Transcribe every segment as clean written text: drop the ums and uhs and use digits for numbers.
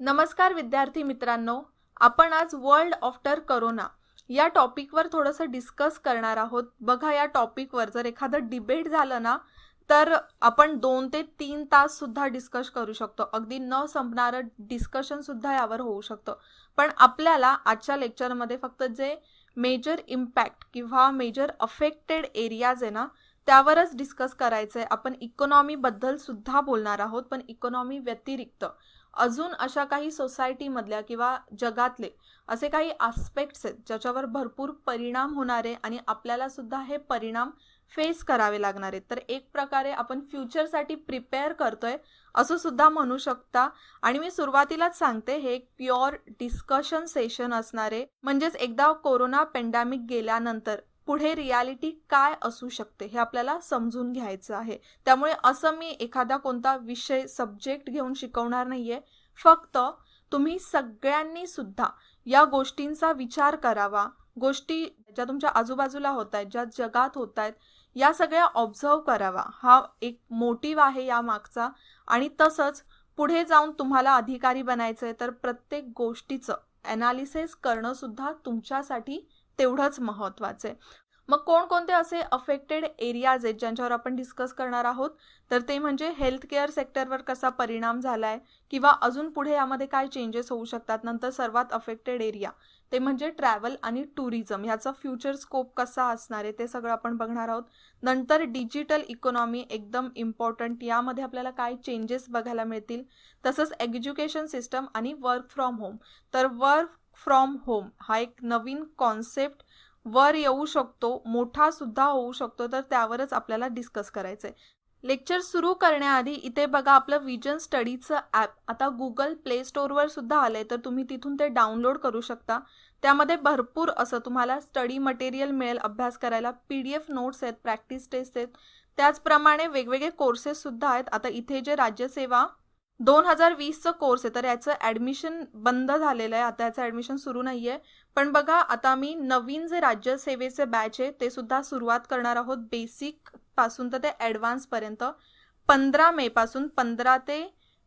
नमस्कार विद्यार्थी मित्रांनो, आपण आज वर्ल्ड आफ्टर करोना या टॉपिकवर थोडंसं डिस्कस करणार आहोत. बघा, या टॉपिकवर जर एखादं डिबेट झालं ना तर आपण 2 ते 3 तास सुद्धा डिस्कस करू शकतो. अगदी न संपणारं डिस्कशन सुद्धा यावर होऊ शकतं. पण आपल्याला आजच्या लेक्चरमध्ये फक्त जे मेजर इम्पॅक्ट किंवा मेजर अफेक्टेड एरियाज आहे ना त्यावरच डिस्कस करायचंय. आपण इकॉनॉमी बद्दल सुद्धा बोलणार आहोत, पण इकॉनॉमी व्यतिरिक्त अजून अशा काही सोसायटीमधल्या किंवा जगातले असे काही आस्पेक्ट्स आहेत ज्याच्यावर भरपूर परिणाम होणारे आणि आपल्याला सुद्धा हे परिणाम फेस करावे लागणार आहेत. तर एक प्रकारे आपण फ्युचरसाठी प्रिपेअर करतोय असं सुद्धा म्हणू शकता. आणि मी सुरुवातीलाच सांगते, हे एक प्युअर डिस्कशन सेशन असणार आहे. म्हणजेच एकदा कोरोना पेंडॅमिक गेल्यानंतर पुढे रियालिटी काय असू शकते हे आपल्याला समजून घ्यायचं आहे. त्यामुळे असं मी एखादा कोणता विषय सब्जेक्ट घेऊन शिकवणार नाहीये. फक्त तुम्ही सगळ्यांनी सुद्धा या गोष्टींचा विचार करावा. गोष्टी ज्या तुमच्या आजूबाजूला होत आहेत, ज्या जगात होत आहेत, या सगळ्या ऑब्झर्व करावा. हा एक मोटिव्ह आहे या मागचा. आणि तसंच पुढे जाऊन तुम्हाला अधिकारी बनायचंय तर प्रत्येक गोष्टीचं ॲनालिसिस करणं सुद्धा तुमच्यासाठी तेवढंच महत्त्वाचं आहे. मग कोणकोणते असे अफेक्टेड एरियाज आहेत ज्यांच्यावर आपण डिस्कस करणार आहोत, तर ते म्हणजे हेल्थ केअर सेक्टरवर कसा परिणाम झालाय किंवा अजून पुढे यामध्ये काय चेंजेस होऊ शकतात. नंतर सर्वात अफेक्टेड एरिया ते म्हणजे ट्रॅव्हल आणि टुरिझम, ह्याचा फ्युचर स्कोप कसा असणार आहे ते सगळं आपण बघणार आहोत. नंतर डिजिटल इकॉनॉमी एकदम इम्पॉर्टंट, यामध्ये आपल्याला काय चेंजेस बघायला मिळतील. तसंच एज्युकेशन सिस्टम आणि वर्क फ्रॉम होम. तर वर्क फ्रॉम होम हा एक नवीन कॉन्सेप्ट वर येऊ शकतो, मोठा सुद्धा होऊ शकतो, तर त्यावरच आपल्याला डिस्कस करायचंय. लेक्चर सुरू करण्याआधी इथे बघा, आपलं विजन स्टडीचं ॲप आता गुगल प्ले स्टोअरवर सुद्धा आलंय, तर तुम्ही तिथून ते डाउनलोड करू शकता. त्यामध्ये भरपूर असं तुम्हाला स्टडी मटेरियल मिळेल अभ्यास करायला. PDF नोट्स आहेत, प्रॅक्टिस टेस्ट आहेत, त्याचप्रमाणे वेगवेगळे कोर्सेस सुद्धा आहेत. आता इथे जे राज्यसेवा 2020चं कोर्स आहे तर याचं ॲडमिशन बंद झालेलं आहे, आता याचं ॲडमिशन सुरू नाही आहे. पण बघा, आता मी नवीन जे राज्यसेवेचे बॅच आहे ते सुद्धा सुरुवात करणार आहोत. बेसिक पासून तर ते ॲडव्हान्सपर्यंत 15 मे पासून 15 ते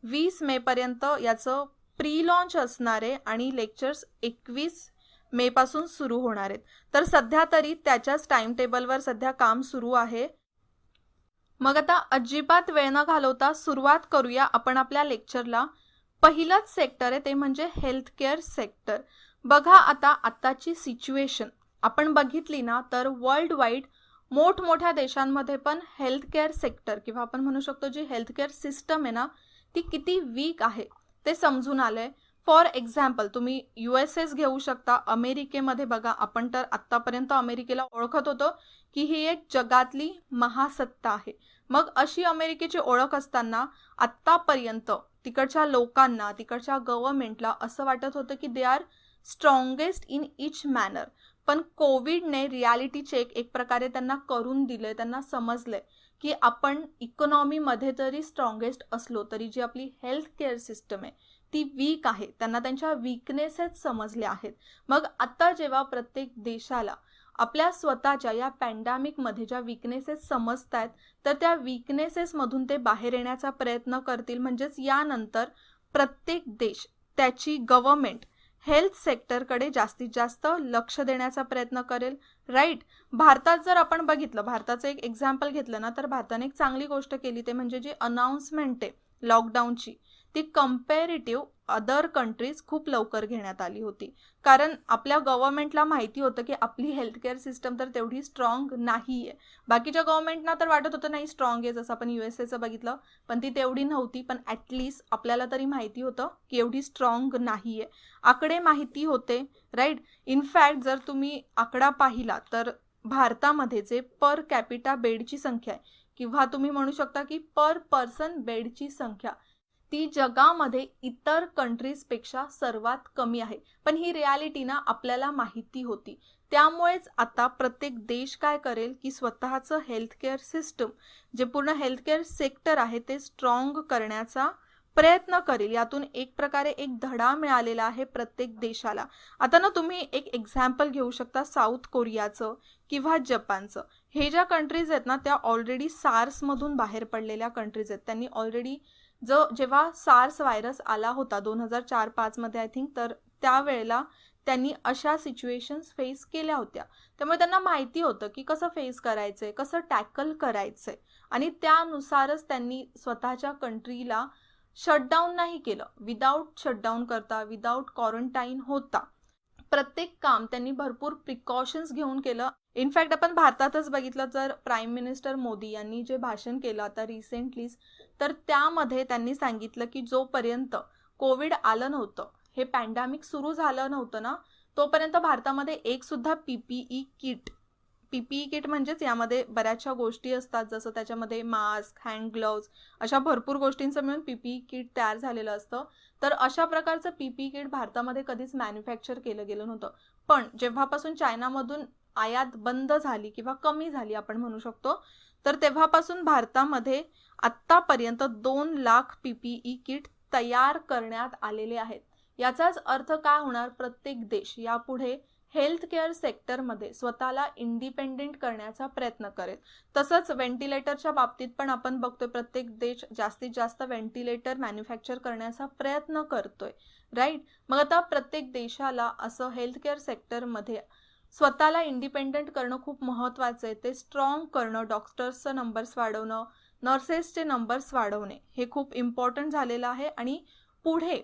20 मे पर्यंत याचं प्री लॉन्च असणार आहे आणि लेक्चर्स 21 मे पासून सुरू होणार आहेत. तर सध्या तरी त्याच्याच टाइम टेबलवर सध्या काम सुरू आहे. मग आता अजिबात वेळ न घालवता सुरुवात करूया आपण आपल्या लेक्चरला. पहिलंच सेक्टर आहे ते म्हणजे हेल्थ केअर सेक्टर. बघा, आता आत्ताची सिच्युएशन आपण बघितली ना तर वर्ल्ड वाईड मोठमोठ्या देशांमध्ये पण हेल्थ केअर सेक्टर किंवा आपण म्हणू शकतो जी हेल्थ केअर सिस्टम आहे ना ती किती वीक आहे ते समजून आलंय. फॉर एक्झाम्पल तुम्ही US घेऊ शकता. अमेरिकेमध्ये बघा, आपण तर आत्तापर्यंत अमेरिकेला ओळखत होतो की ही एक जगातली महासत्ता आहे. मग अशी अमेरिकेची ओळख असताना आत्तापर्यंत तिकडच्या लोकांना, तिकडच्या गव्हर्नमेंटला असं वाटत होतं की they are strongest in each manner. पण कोविडने रियालिटी चेक एक प्रकारे त्यांना करून दिले. त्यांना समजले की आपण इकॉनॉमीमध्ये तरी स्ट्रॉंगेस्ट असलो तरी जी आपली हेल्थ केअर सिस्टम आहे ती वीक आहे. त्यांना त्यांच्या वीकनेसेस समजले आहेत. मग आता जेव्हा प्रत्येक देशाला आपल्या स्वतःच्या या पॅन्डेमिकमध्ये ज्या वीकनेसेस समजत आहेत तर त्या वीकनेसेसमधून ते बाहेर येण्याचा प्रयत्न करतील. म्हणजेच यानंतर प्रत्येक देश त्याची गव्हर्नमेंट हेल्थ सेक्टरकडे जास्तीत जास्त लक्ष देण्याचा प्रयत्न करेल. राईट. भारतात जर आपण बघितलं, भारताचं एक एक्झाम्पल घेतलं ना तर भारताने एक चांगली गोष्ट केली ते म्हणजे जी अनाउन्समेंट आहे लॉकडाऊनची ती कम्पॅरेटिव्ह अदर कंट्रीज खूप लवकर घेण्यात आली होती. कारण आपल्या गव्हर्नमेंटला माहिती होतं की आपली हेल्थ केअर सिस्टम तर तेवढी स्ट्रॉंग नाही आहे. बाकीच्या गव्हर्नमेंटना तर वाटत होतं नाही स्ट्रॉंग आहे, जसं आपण USAचं बघितलं, पण ती तेवढी नव्हती. पण ॲटलिस्ट आपल्याला तरी माहिती होतं की एवढी स्ट्रॉंग नाही आहे. आकडे माहिती होते. राईट. इनफॅक्ट जर तुम्ही आकडा पाहिला तर भारतामध्ये जे पर कॅपिटा बेडची संख्या आहे किंवा तुम्ही म्हणू शकता की पर पर्सन बेडची संख्या ती जगामध्ये इतर कंट्रीजपेक्षा सर्वात कमी आहे. पण ही रियालिटी ना आपल्याला माहिती होती. त्यामुळेच आता प्रत्येक देश काय करेल की स्वतःचं हेल्थ केअर सिस्टम, जे पूर्ण हेल्थ केअर सेक्टर आहे ते स्ट्रॉंग करण्याचा प्रयत्न करेल. यातून एक प्रकारे एक धडा मिळालेला आहे प्रत्येक देशाला. आता ना तुम्ही एक एक्झाम्पल घेऊ शकता साऊथ कोरियाचं किंवा जपानचं. हे ज्या कंट्रीज आहेत ना त्या ऑलरेडी SARSमधून बाहेर पडलेल्या कंट्रीज आहेत. त्यांनी ऑलरेडी जेव्हा सार्स व्हायरस आला होता 2004-05 मध्ये आय थिंक, तर त्यावेळेला त्यांनी अशा सिच्युएशन्स फेस केल्या होत्या. त्यामुळे त्यांना माहिती होतं की कसं फेस करायचंय, कसं टॅकल करायचंय, आणि त्यानुसारच त्यांनी स्वतःच्या कंट्रीला शटडाऊन नाही केलं. विदाऊट शटडाऊन करता, विदाऊट क्वारंटाईन होता, प्रत्येक काम त्यांनी भरपूर प्रिकॉशन्स घेऊन केलं. इनफॅक्ट आपण भारतातच बघितलं तर प्राईम मिनिस्टर मोदी यांनी जे भाषण केलं आता रिसेंटलीच, तर त्यामध्ये त्यांनी सांगितलं की जोपर्यंत कोविड आलं नव्हतं, हे पॅन्डेमिक सुरू झालं नव्हतं ना, तोपर्यंत भारतामध्ये एक सुद्धा पीपीई किट म्हणजेच यामध्ये बऱ्याचशा गोष्टी असतात, जसं त्याच्यामध्ये मास्क, हँड ग्लोव्ज, अशा भरपूर गोष्टींचं मिळून पीपीई किट तयार झालेलं असतं. तर अशा प्रकारचं पीपीई किट भारतामध्ये कधीच मॅन्युफॅक्चर केलं गेलं नव्हतं. पण जेव्हापासून चायनामधून आयात बंद झाली किंवा कमी झाली आपण म्हणू शकतो, तर तेव्हापासून भारतामध्ये आत्तापर्यंत 2 लाख पीपीई किट तयार करण्यात आलेले आहेत. याचाच अर्थ काय होणार, प्रत्येक देश यापुढे हेल्थ केअर सेक्टरमध्ये स्वतःला इंडिपेंडेंट करण्याचा प्रयत्न करेल. तसंच व्हेंटिलेटरच्या बाबतीत पण आपण बघतोय प्रत्येक देश जास्तीत जास्त व्हेंटिलेटर मॅन्युफॅक्चर करण्याचा प्रयत्न करतोय, राईट. मग आता प्रत्येक देशाला असं हेल्थ केअर सेक्टरमध्ये स्वतःला इंडिपेंडेंट करणं खूप महत्त्वाचं आहे. ते स्ट्रॉंग करणं, डॉक्टर्सचं नंबर्स वाढवणं, नर्सेसचे नंबर्स वाढवणे, हे खूप इम्पॉर्टंट झालेलं आहे. आणि पुढे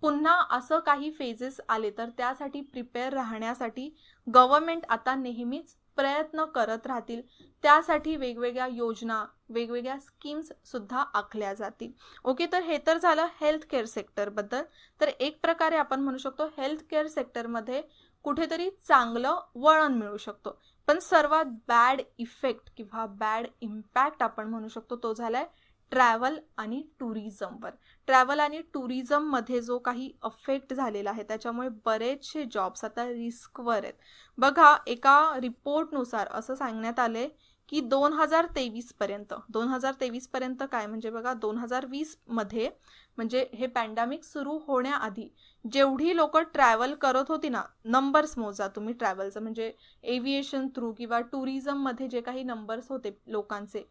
पुन्हा असं काही फेजेस आले तर त्यासाठी प्रिपेअर राहण्यासाठी गव्हर्नमेंट आता नेहमीच प्रयत्न करत राहतील. त्यासाठी वेगवेगळ्या योजना, वेगवेगळ्या स्कीम्स सुद्धा आखल्या जातील. ओके, तर हे तर झालं हेल्थ केअर सेक्टरबद्दल. तर एक प्रकारे आपण म्हणू शकतो हेल्थ केअर सेक्टरमध्ये कुठेतरी चांगलं वळण मिळू शकतो. पण सर्वात बॅड इफेक्ट किंवा बॅड इम्पॅक्ट आपण म्हणू शकतो तो झालाय ट्रॅव्हल आणि टुरिझमवर. ट्रॅव्हल आणि टुरिझममध्ये जो काही अफेक्ट झालेला आहे त्याच्यामुळे बरेचसे जॉब्स आता रिस्कवर आहेत. बघा, एका रिपोर्टनुसार असं सांगण्यात आले की 2023 पर्यंत काय म्हणजे बघा 2020 मध्ये म्हणजे हे पॅन्डेमिक सुरू होण्याआधी जेवढी लोक ट्रॅव्हल करत होती ना, नंबर्स मोजा तुम्ही ट्रॅव्हलचं, म्हणजे एव्हिएशन थ्रू किंवा टुरिझम मध्ये जे काही नंबर्स होते लोकांचे,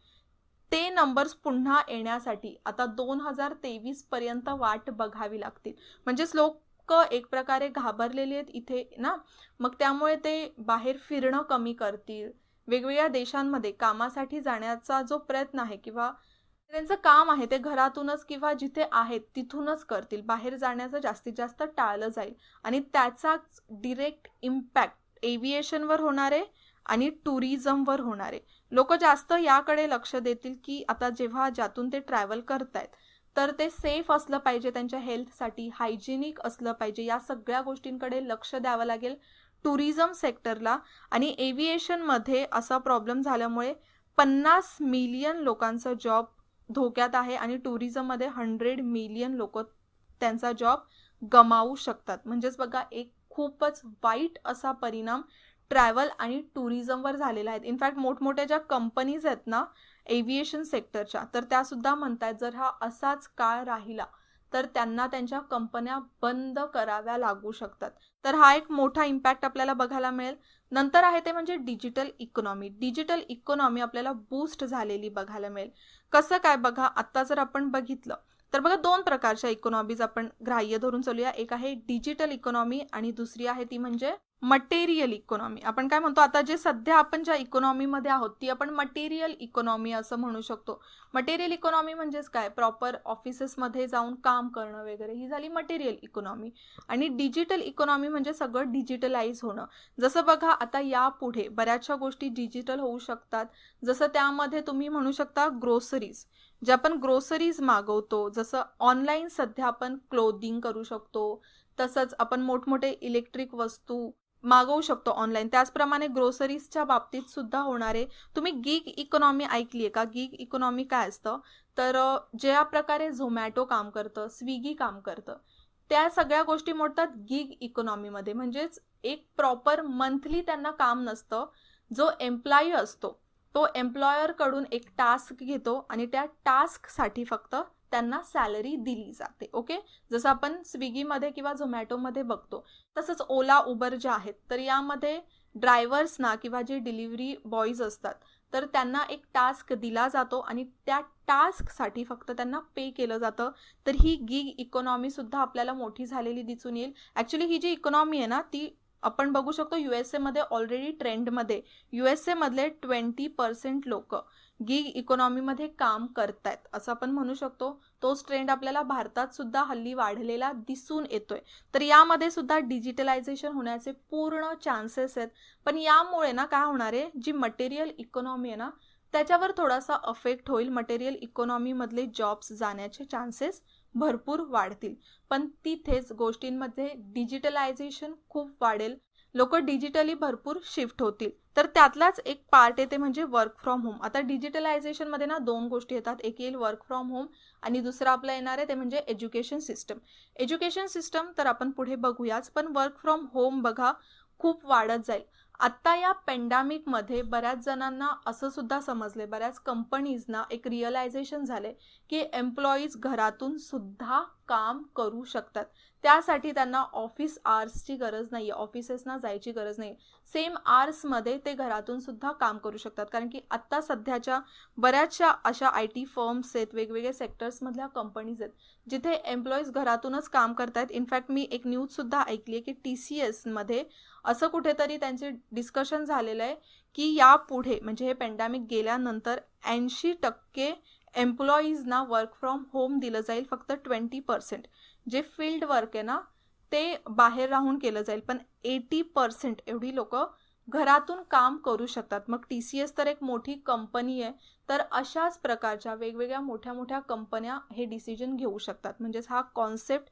ते नंबर्स पुन्हा येण्यासाठी आता 2023 पर्यंत वाट बघावी लागतील. म्हणजेच लोक एक प्रकारे घाबरलेले आहेत इथे ना, मग त्यामुळे ते बाहेर फिरणं कमी करतील. वेगवेगळ्या देशांमध्ये कामासाठी जाण्याचा जो प्रयत्न आहे किंवा त्यांचं काम आहे ते घरातूनच किंवा जिथे आहेत तिथूनच करतील. बाहेर जाण्याचं जास्तीत जास्त टाळलं जाईल आणि त्याचाच डिरेक्ट इम्पॅक्ट एव्हिएशनवर होणार आहे आणि टुरिझमवर होणार आहे. लोक जास्त याकडे लक्ष देतील की आता जेव्हा ज्यातून ते ट्रॅव्हल करतायत तर ते सेफ असलं पाहिजे, त्यांच्या हेल्थसाठी हायजेनिक असलं पाहिजे, या सगळ्या गोष्टींकडे लक्ष द्यावं लागेल टुरिझम सेक्टरला. आणि एव्हिएशनमध्ये असा प्रॉब्लेम झाल्यामुळे 50 मिलियन लोकांचा जॉब धोक्यात आहे आणि टुरिझममध्ये 100 मिलियन लोक त्यांचा जॉब गमावू शकतात. म्हणजेच बघा, एक खूपच वाईट असा परिणाम ट्रॅव्हल आणि टुरिझमवर झालेला आहे. इनफॅक्ट मोठमोठ्या ज्या कंपनीज आहेत ना एव्हिएशन सेक्टरच्या, तर त्या सुद्धा म्हणतात जर हा असाच काळ राहिला तर त्यांना त्यांच्या कंपन्या बंद कराव्या लागू शकतात. तर हा एक मोठा इम्पॅक्ट आपल्याला बघायला मिळेल. नंतर आहे ते म्हणजे डिजिटल इकॉनॉमी. डिजिटल इकॉनॉमी आपल्याला बूस्ट झालेली बघायला मिळेल. कसं काय बघा, आता जर आपण बघितलं तर बघा 2 प्रकारच्या इकॉनॉमीज आपण ग्राह्य धरून चालूया. एक आहे डिजिटल इकॉनॉमी आणि दुसरी आहे ती म्हणजे मटेरियल इकॉनॉमी. आपण काय म्हणतो, आता जे सध्या आपण ज्या इकॉनॉमीमध्ये आहोत ती आपण मटेरियल इकॉनॉमी असं म्हणू शकतो. मटेरियल इकॉनॉमी म्हणजेच काय, प्रॉपर ऑफिसेसमध्ये जाऊन काम करणं वगैरे, ही झाली मटेरियल इकॉनॉमी. आणि डिजिटल इकॉनॉमी म्हणजे सगळं डिजिटलाइज होणं. जसं बघा, आता यापुढे बऱ्याचशा गोष्टी डिजिटल होऊ शकतात. जसं त्यामध्ये तुम्ही म्हणू शकता ग्रोसरीज, जे आपण ग्रोसरीज मागवतो, जसं ऑनलाईन सध्या आपण क्लोदिंग करू शकतो, तसंच आपण मोठमोठे इलेक्ट्रिक वस्तू मागवू शकतो ऑनलाईन, त्याचप्रमाणे ग्रोसरीजच्या बाबतीत सुद्धा होणार आहे. तुम्ही गिग इकॉनॉमी ऐकली आहे का? गिग इकॉनॉमी काय असतं, तर ज्या प्रकारे झोमॅटो काम करतं, स्विगी काम करतं, त्या सगळ्या गोष्टी मोडतात गिग इकॉनॉमीमध्ये. म्हणजेच एक प्रॉपर मंथली त्यांना काम नसतं. जो एम्प्लॉई असतो तो एम्प्लॉयरकडून एक टास्क घेतो आणि त्या टास्कसाठी फक्त त्यांना सॅलरी दिली जाते. ओके, जसं आपण स्विगीमध्ये किंवा झोमॅटोमध्ये बघतो. तसंच ओला, उबर ज्या आहेत तर यामध्ये ड्रायव्हर्सना किंवा जे डिलिव्हरी बॉईज असतात तर त्यांना एक टास्क दिला जातो आणि त्या टास्कसाठी फक्त त्यांना पे केलं जातं. तर ही गिग इकॉनॉमी सुद्धा आपल्याला मोठी झालेली दिसून येईल. ॲक्च्युली ही जी इकॉनॉमी आहे ना, ती आपण बघू शकतो USA मध्ये ऑलरेडी ट्रेंडमध्ये. USA मधले 20% लोक गिग इकॉनॉमीमध्ये काम करतायत असं आपण म्हणू शकतो. तोच ट्रेंड आपल्याला भारतात सुद्धा हल्ली वाढलेला दिसून येतोय. तर यामध्ये सुद्धा डिजिटलायझेशन होण्याचे पूर्ण चान्सेस आहेत. पण यामुळे ना काय होणार आहे, जी मटेरियल इकॉनॉमी आहे ना त्याच्यावर थोडासा अफेक्ट होईल. मटेरियल इकॉनॉमीमधले जॉब्स जाण्याचे चान्सेस भरपूर वाढतील. पण तिथेच गोष्टींमध्ये डिजिटलायझेशन खूप वाढेल. लोक डिजिटली भरपूर शिफ्ट होतील. तर त्यातलाच एक पार्ट येते म्हणजे वर्क फ्रॉम होम. आता डिजिटलायझेशनमध्ये ना दोन गोष्टी येतात. एक येईल वर्क फ्रॉम होम आणि दुसरं आपलं येणार आहे ते म्हणजे एज्युकेशन सिस्टम. एज्युकेशन सिस्टम तर आपण पुढे बघूयाच, पण वर्क फ्रॉम होम बघा खूप वाढत जाईल. आत्ता या पेंडॅमिकमध्ये बऱ्याच जणांना असं सुद्धा समजले, बऱ्याच कंपनीजना एक रिअलायझेशन झाले की एम्प्लॉईज घरातून सुद्धा काम करू शकतात. त्यासाठी त्यांना ऑफिस आवर्सची गरज नाही आहे, ऑफिसेसना जायची गरज नाही. सेम आवर्समध्ये ते घरातून सुद्धा काम करू शकतात. कारण की आत्ता सध्याच्या बऱ्याचशा अशा IT फर्म्स आहेत, वेगवेगळे सेक्टर्समधल्या कंपनीज आहेत जिथे एम्प्लॉईज घरातूनच काम करतायत. इनफॅक्ट मी एक न्यूजसुद्धा ऐकली आहे की TCSमध्ये असं कुठेतरी त्यांचे डिस्कशन झालेलं आहे की यापुढे म्हणजे हे पेंडॅमिक गेल्यानंतर 80% एम्प्लॉईजना वर्क फ्रॉम होम दिलं जाईल. फक्त 20% जे फील्ड वर्क आहे ना ते बाहेर राहून केलं जाईल, पण 80% एवढी लोक घरातून काम करू शकतात. मग TCS तर एक मोठी कंपनी आहे, तर अशाच प्रकारच्या वेगवेगळ्या मोठ्या मोठ्या कंपन्या हे डिसिजन घेऊ शकतात. म्हणजेच हा कॉन्सेप्ट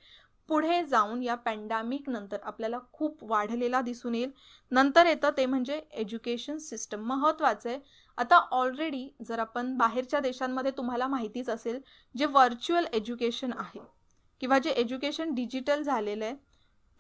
पुढे जाऊन या पॅन्डेमिक नंतर आपल्याला खूप वाढलेला दिसून येईल. नंतर येतं ते म्हणजे एज्युकेशन सिस्टम. महत्त्वाचं आहे, आता ऑलरेडी जर आपण बाहेरच्या देशांमध्ये तुम्हाला माहितीच असेल जे व्हर्च्युअल एज्युकेशन आहे किंवा जे एज्युकेशन डिजिटल झालेलं आहे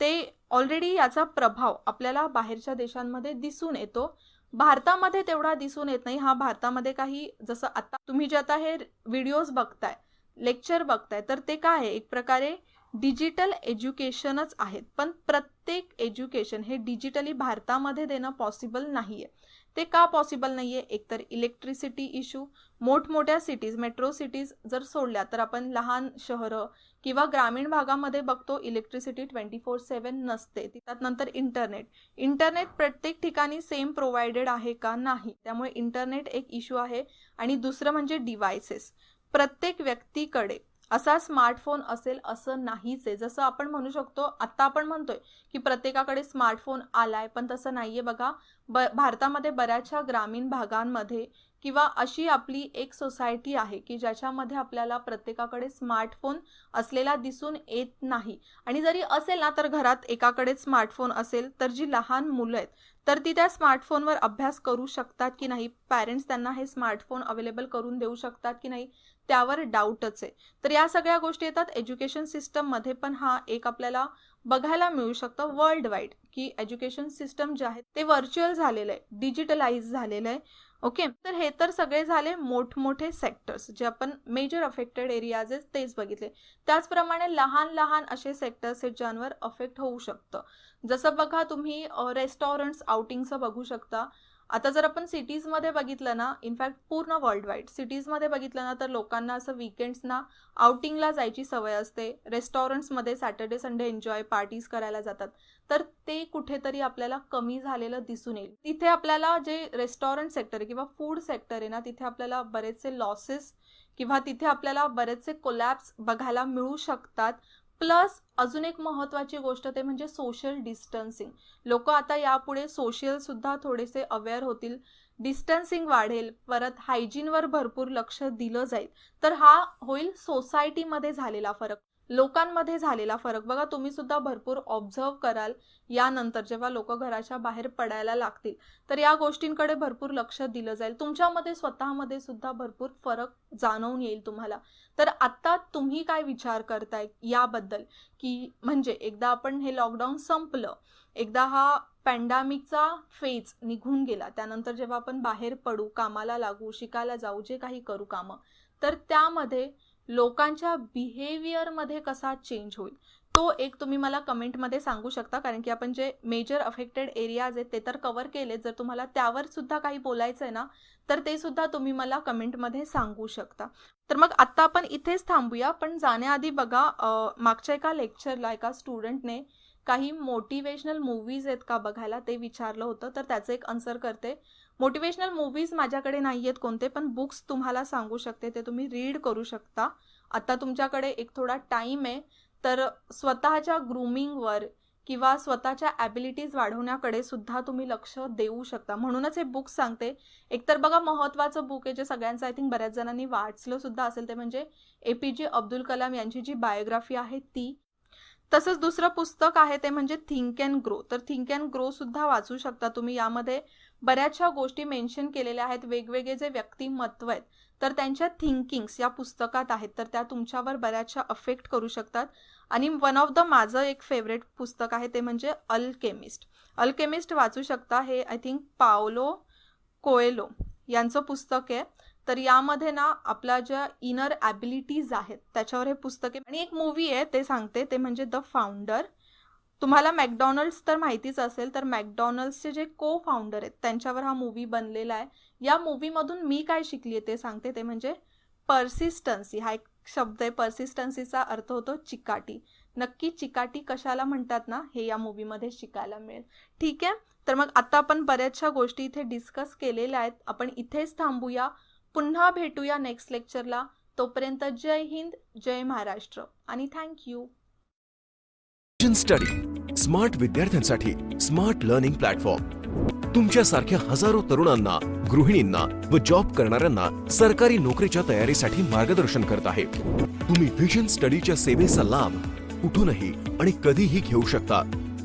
ते ऑलरेडी याचा प्रभाव आपल्याला बाहेरच्या देशांमध्ये दिसून येतो. भारतामध्ये तेवढा दिसून येत नाही. हा भारतामध्ये काही जसं आता तुम्ही जे आता हे व्हिडिओज बघताय, लेक्चर बघताय, तर ते काय आहे एक प्रकारे डिजिटल एज्युकेशनच आहेत. पण प्रत्येक एज्युकेशन हे डिजिटली भारतामध्ये देणं पॉसिबल नाही आहे. ते का पॉसिबल नाही आहे? एकतर इलेक्ट्रिसिटी इश्यू. मोठमोठ्या सिटीज, मेट्रो सिटीज जर सोडल्या तर आपण लहान शहरं किंवा ग्रामीण भागामध्ये बघतो इलेक्ट्रिसिटी 24/7 नसते. त्यात नंतर इंटरनेट प्रत्येक ठिकाणी सेम प्रोव्हाइडेड आहे का? नाही. त्यामुळे इंटरनेट एक इश्यू आहे. आणि दुसरं म्हणजे डिव्हायसेस. प्रत्येक व्यक्तीकडे असा स्मार्टफोन असेल असं नाहीच आहे. जसं आपण म्हणू शकतो, आत्ता आपण म्हणतोय की प्रत्येकाकडे स्मार्टफोन आलाय, पण तसं नाहीये. बघा भारतामध्ये बऱ्याचशा ग्रामीण भागांमध्ये किंवा अशी आपली एक सोसायटी आहे की ज्याच्यामध्ये आपल्याला प्रत्येकाकडे स्मार्टफोन असलेला दिसून येत नाही. आणि जरी असेल ना तर घरात एकाकडे स्मार्टफोन असेल तर जी लहान मुलं आहेत तर ती त्या स्मार्टफोनवर अभ्यास करू शकतात की नाही, पॅरेंट्स त्यांना हे स्मार्टफोन अवेलेबल करून देऊ शकतात की नाही, त्यावर डाऊटच आहे. तर या सगळ्या गोष्टी येतात एज्युकेशन सिस्टममध्ये. पण हा एक आपल्याला बघायला मिळू शकतं वर्ल्ड वाईड की एज्युकेशन सिस्टम जे आहे ते व्हर्च्युअल झालेलं आहे, डिजिटलाइज झालेलं आहे. ओके, तर हे तर सगळे झाले मोठमोठे सेक्टर्स जे आपण मेजर अफेक्टेड एरियाज आहेत तेच बघितले. त्याचप्रमाणे लहान लहान असे सेक्टर्स आहेत ज्यांवर अफेक्ट होऊ शकतं. जसं बघा तुम्ही रेस्टॉरंट्स आउटिंगचं बघू शकता. आता जर आपण सिटीजमध्ये बघितलं ना, इनफॅक्ट पूर्ण वर्ल्ड वाईड सिटीजमध्ये बघितलं ना तर लोकांना असं विकेंड्सना आउटिंगला जायची सवय असते. रेस्टॉरंट्समध्ये सॅटर्डे संडे एन्जॉय पार्टीज करायला जातात. तर ते कुठेतरी आपल्याला कमी झालेलं दिसून येईल. तिथे आपल्याला जे रेस्टॉरंट सेक्टर किंवा फूड सेक्टर आहे ना तिथे आपल्याला बरेचसे लॉसेस किंवा तिथे आपल्याला बरेचसे कोलॅप्स बघायला मिळू शकतात. प्लस अजून एक महत्त्वाची गोष्ट ते म्हणजे सोशल डिस्टन्सिंग. लोक आता यापुढे सोशल सुद्धा थोडेसे अवेअर होतील. डिस्टन्सिंग वाढेल, परत हायजीनवर भरपूर लक्ष दिलं जाईल. तर हा होईल सोसायटीमध्ये झालेला फरक, लोकांमध्ये झालेला फरक. बघा तुम्ही सुद्धा भरपूर ऑब्झर्व कराल यानंतर जेव्हा लोक घराच्या बाहेर पडायला लागतील तर या गोष्टींकडे भरपूर लक्ष दिलं जाईल. तुमच्यामध्ये स्वतःमध्ये सुद्धा भरपूर फरक जाणवून येईल तुम्हाला. तर आता तुम्ही काय विचार करताय याबद्दल की म्हणजे एकदा आपण हे लॉकडाऊन संपलं, एकदा हा पॅन्डेमिकचा फेज निघून गेला, त्यानंतर जेव्हा आपण बाहेर पडू, कामाला लागू, शिकायला जाऊ, जे काही करू कामं, तर त्यामध्ये लोकांच्या बिहेवियरमध्ये कसा चेंज होईल तो एक तुम्ही मला कमेंटमध्ये सांगू शकता. कारण की आपण जे मेजर अफेक्टेड एरियाज आहेत ते तर कव्हर केले. जर तुम्हाला त्यावर सुद्धा काही बोलायचं आहे ना तर ते सुद्धा तुम्ही मला कमेंटमध्ये सांगू शकता. तर मग आत्ता आपण इथेच थांबूया, पण जाण्याआधी बघा मागच्या एका लेक्चरला एका स्टुडंटने काही मोटिवेशनल मूव्हीज आहेत का बघायला ते विचारलं होतं, तर त्याचं एक आन्सर करते. मोटिवेशनल मूव्हीज माझ्याकडे नाही आहेत कोणते, पण बुक्स तुम्हाला सांगू शकते, ते तुम्ही रीड करू शकता. आता तुमच्याकडे एक थोडा टाईम आहे, तर स्वतःच्या ग्रूमिंगवर किंवा स्वतःच्या ॲबिलिटीज वाढवण्याकडे सुद्धा तुम्ही लक्ष देऊ शकता. म्हणूनच हे बुक सांगते. एकतर बघा महत्त्वाचं बुक आहे जे सगळ्यांचं आय थिंक बऱ्याच जणांनी वाचलं सुद्धा असेल, ते म्हणजे APJ अब्दुल कलाम यांची जी बायोग्राफी आहे ती. तसंच दुसरं पुस्तक आहे ते म्हणजे थिंक अँड ग्रो. तर थिंक अँड ग्रो सुद्धा वाचू शकता तुम्ही. यामध्ये बऱ्याचशा गोष्टी मेन्शन केलेल्या आहेत. वेगवेगळे जे व्यक्तिमत्व आहेत तर त्यांच्या थिंकिंग्स या पुस्तकात आहेत, तर त्या तुमच्यावर बऱ्याचशा अफेक्ट करू शकतात. आणि वन ऑफ द माझं एक फेवरेट पुस्तक आहे ते म्हणजे अल्केमिस्ट. अल्केमिस्ट वाचू शकता. हे आय थिंक पावलो कोएलो यांचं पुस्तक आहे. तर यामध्ये ना आपल्या ज्या इनर ॲबिलिटीज आहेत त्याच्यावर हे पुस्तक आहे. आणि एक मूवी आहे ते सांगते, ते म्हणजे द फाउंडर. तुम्हाला मॅकडॉनल्ड्स तर माहितीच असेल, तर मॅकडॉनल्ड्सचे जे को फाउंडर आहेत त्यांच्यावर हा मूवी बनलेला आहे. या मूवीमधून मी काय शिकली आहे ते सांगते, ते म्हणजे पर्सिस्टन्सी. हा एक शब्द आहे. पर्सिस्टन्सीचा अर्थ होतो चिकाटी. नक्की चिकाटी कशाला म्हणतात ना, हे या मूवीमध्ये शिकायला मिळेल. ठीक आहे, तर मग आता आपण बऱ्याचशा गोष्टी इथे डिस्कस केलेल्या आहेत. आपण इथेच थांबूया. पुन्हा भेटूया नेक्स्ट लेक्चरला. तोपर्यंत जय हिंद, जय महाराष्ट्र आणि थँक्यू. विजन स्टडी स्मार्ट विद्यार्थ्यांसाठी स्मार्ट लर्निंग प्लॅटफॉर्म. तुमच्यासारख्या हजारो तरुणांना, गृहिणींना व जॉब करणाऱ्यांना सरकारी नोकरीच्या तयारीसाठी मार्गदर्शन करत आहे. तुम्ही विजन स्टडीच्या सेवेचा लाभ कुठूनही आणि कधीही घेऊ शकता,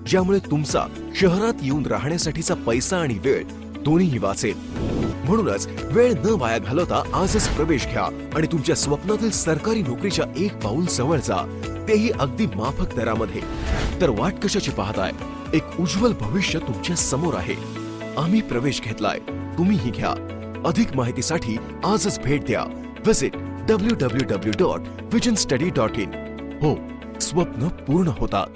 ज्यामुळे तुमचा शहरात येऊन राहण्यासाठीचा पैसा आणि वेळ दोन्हीही वाचेल. म्हणूनच वेळ न वाया घालवता आजच प्रवेश घ्या आणि तुमच्या स्वप्नातील सरकारी नोकरीच्या एक पाऊल जवळ जा, तेही अगदी माफक दरामध्ये. तर वाट कशाची पाहताय? एक उज्ज्वल भविष्य तुमच्या समोर आहे. आम्ही प्रवेश घेतलाय, तुम्हीही घ्या. अधिक माहितीसाठी आजच भेट द्या. Visit www.visionstudy.in. हो, स्वप्न पूर्ण होतात.